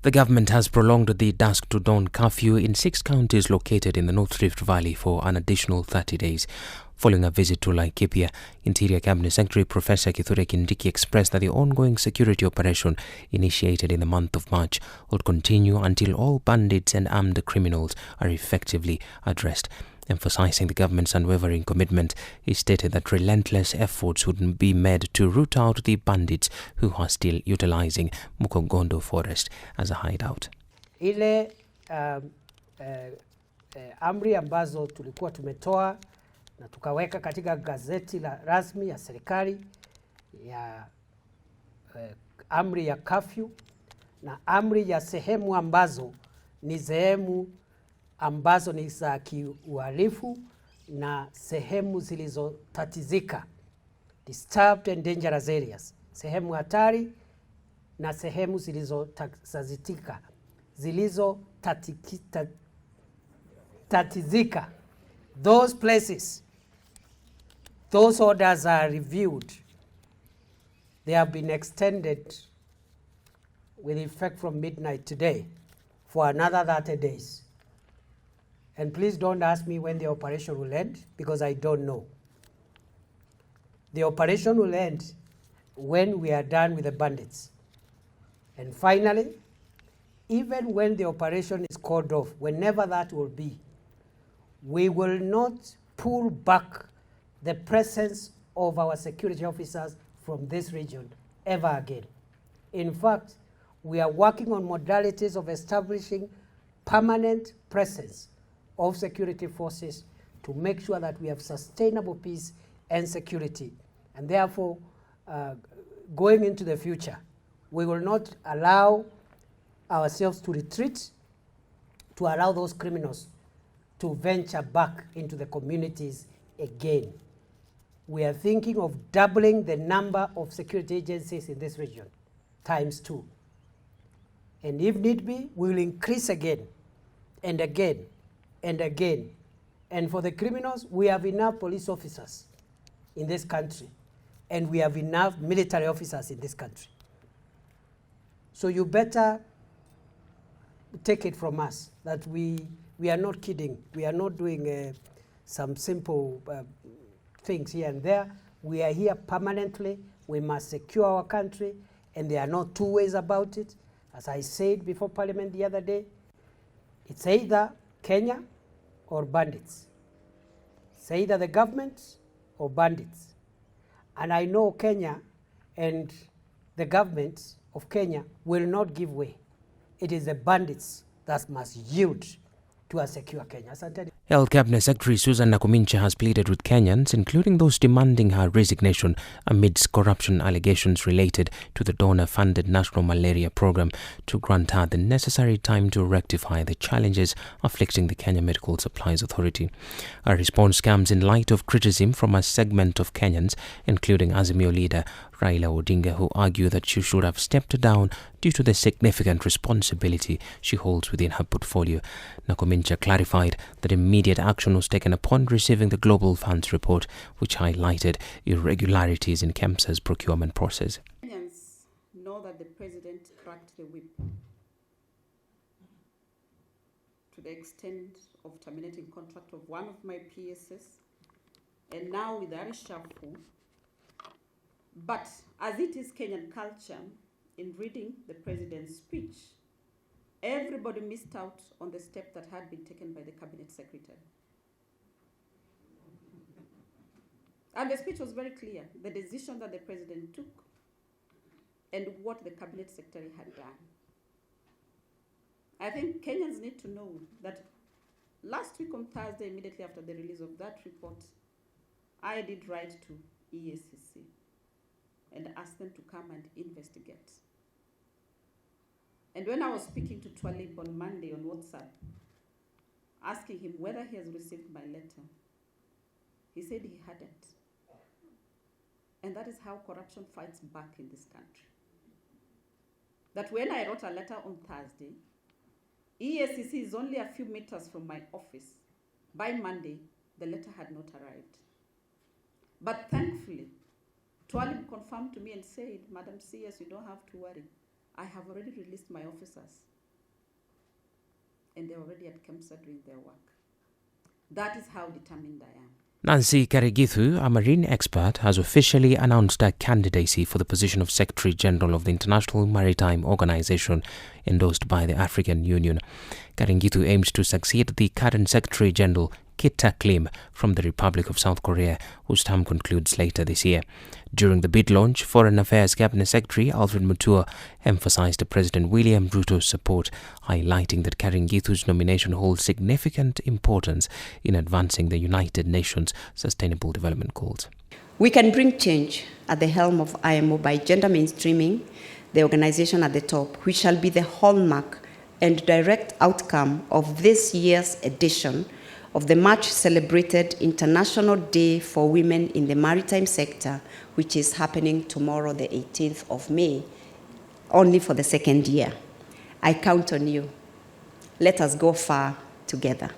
The government has prolonged the dusk to dawn curfew in 6 counties located in the North Rift Valley for an additional 30 days. Following a visit to Laikipia, Interior Cabinet Secretary Professor Kithure Kindiki expressed that the ongoing security operation initiated in the month of March will continue until all bandits and armed criminals are effectively addressed. Emphasizing the government's unwavering commitment, he stated that relentless efforts would be made to root out the bandits who are still utilizing Mukogondo forest as a hideout. Ile amri ambazo tulikuwa tumetoa na tukaweka katika gazeti la rasmi ya serikali ya amri ya curfew na amri ya sehemu ambazo ni sehemu ambazo ni za kiuhalifu na sehemu zilizotatizika, disturbed and dangerous areas, sehemu hatari na sehemu zilizotatizika. Those places, those orders are reviewed. They have been extended with effect from midnight today for another 30 days. And please don't ask me when the operation will end, because I don't know. The operation will end when we are done with the bandits. And finally, even when the operation is called off, whenever that will be, we will not pull back the presence of our security officers from this region ever again. In fact, we are working on modalities of establishing permanent presence of security forces to make sure that we have sustainable peace and security. And therefore, going into the future, we will not allow ourselves to retreat, to allow those criminals to venture back into the communities again. We are thinking of doubling the number of security agencies in this region, ×2. And if need be, we will increase again and again and again. And for the criminals, we have enough police officers in this country, and we have enough military officers in this country. So you better take it from us that we are not kidding. We are not doing some simple things here and there. We are here permanently. We must secure our country, and there are no two ways about it. As I said before Parliament the other day, it's either Kenya or bandits. It's either the government or bandits. And I know Kenya and the government of Kenya will not give way. It is the bandits that must yield to a secure Kenya. Health Cabinet Secretary Susan Nakhumicha has pleaded with Kenyans, including those demanding her resignation amidst corruption allegations related to the donor-funded National Malaria Program, to grant her the necessary time to rectify the challenges afflicting the Kenya Medical Supplies Authority. Her response comes in light of criticism from a segment of Kenyans, including Azimio leader Raila Odinga, who argue that she should have stepped down due to the significant responsibility she holds within her portfolio. Nakhumicha clarified that immediate action was taken upon receiving the Global Funds report, which highlighted irregularities in KEMSA's procurement process. Kenyans know that the president cracked the whip to the extent of terminating contract of one of my PSs, and now with the reshuffle. But as it is Kenyan culture, in reading the president's speech, everybody missed out on the step that had been taken by the cabinet secretary. And the speech was very clear, the decision that the president took and what the cabinet secretary had done. I think Kenyans need to know that last week on Thursday, immediately after the release of that report, I did write to EACC and asked them to come and investigate. And when I was speaking to Twalib on Monday on WhatsApp, asking him whether he has received my letter, he said he hadn't. And that is how corruption fights back in this country. That when I wrote a letter on Thursday, EACC is only a few meters from my office. By Monday, the letter had not arrived. But thankfully, Twalib confirmed to me and said, Madam CS, you don't have to worry. I have already released my officers and they're already at KEMSA doing their work. That is how determined I am. Nancy Karigithu, a marine expert, has officially announced her candidacy for the position of Secretary General of the International Maritime Organization, endorsed by the African Union. Karigithu aims to succeed the current Secretary General, Kita Klim, from the Republic of South Korea, whose term concludes later this year. During the bid launch, Foreign Affairs Cabinet Secretary Alfred Mutua emphasized President William Ruto's support, highlighting that Karigithu's nomination holds significant importance in advancing the United Nations Sustainable Development Goals. We can bring change at the helm of IMO by gender mainstreaming the organization at the top, which shall be the hallmark and direct outcome of this year's edition of the much celebrated International Day for Women in the Maritime Sector, which is happening tomorrow, the 18th of May, only for the second year. I count on you. Let us go far together.